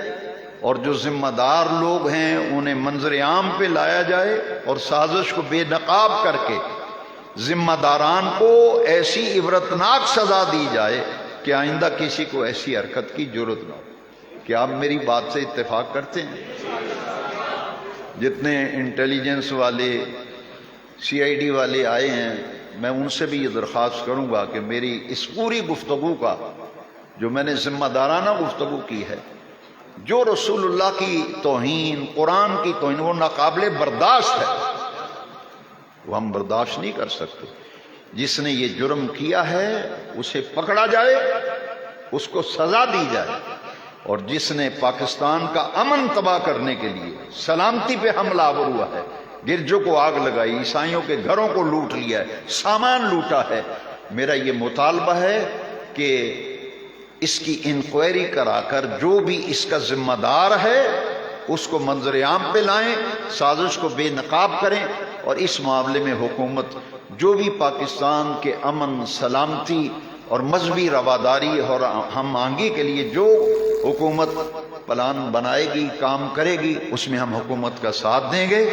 اور جو ذمہ دار لوگ ہیں انہیں منظر عام پہ لایا جائے اور سازش کو بے نقاب کر کے ذمہ داران کو ایسی عبرتناک سزا دی جائے کہ آئندہ کسی کو ایسی حرکت کی جرت نہ ہو۔ کیا آپ میری بات سے اتفاق کرتے ہیں؟ جتنے انٹیلیجنس والے، سی آئی ڈی والے آئے ہیں، میں ان سے بھی یہ درخواست کروں گا کہ میری اس پوری گفتگو کا جو میں نے ذمہ دارانہ گفتگو کی ہے، جو رسول اللہ کی توہین، قرآن کی توہین، وہ ناقابل برداشت ہے، وہ ہم برداشت نہیں کر سکتے۔ جس نے یہ جرم کیا ہے اسے پکڑا جائے، اس کو سزا دی جائے، اور جس نے پاکستان کا امن تباہ کرنے کے لیے سلامتی پہ حملہ آور ہوا ہے، گرجوں کو آگ لگائی، عیسائیوں کے گھروں کو لوٹ لیا ہے، سامان لوٹا ہے، میرا یہ مطالبہ ہے کہ اس کی انکوائری کرا کر جو بھی اس کا ذمہ دار ہے اس کو منظر عام پہ لائیں، سازش کو بے نقاب کریں، اور اس معاملے میں حکومت جو بھی پاکستان کے امن، سلامتی اور مذہبی رواداری اور ہم آہنگی کے لیے جو حکومت پلان بنائے گی، کام کرے گی، اس میں ہم حکومت کا ساتھ دیں گے،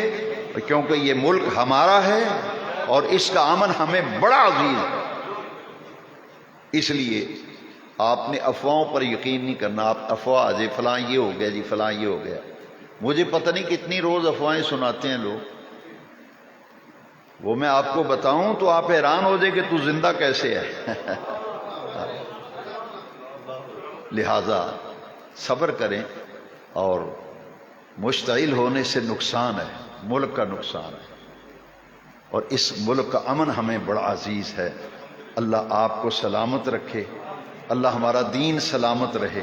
کیونکہ یہ ملک ہمارا ہے اور اس کا امن ہمیں بڑا عزیز ہے۔ اس لیے آپ نے افواہوں پر یقین نہیں کرنا۔ آپ افواہ جی فلاں یہ ہو گیا، جی فلاں یہ ہو گیا، مجھے پتہ نہیں کتنی روز افواہیں سناتے ہیں لوگ، وہ میں آپ کو بتاؤں تو آپ حیران ہو جائے کہ تو زندہ کیسے ہے۔ لہذا صبر کریں، اور مشتعل ہونے سے نقصان ہے، ملک کا نقصان ہے، اور اس ملک کا امن ہمیں بڑا عزیز ہے۔ اللہ آپ کو سلامت رکھے، اللہ ہمارا دین سلامت رہے،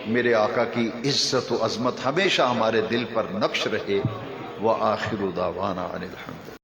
میرے آقا کی عزت و عظمت ہمیشہ ہمارے دل پر نقش رہے۔ وآخر دعوانا ان الحمد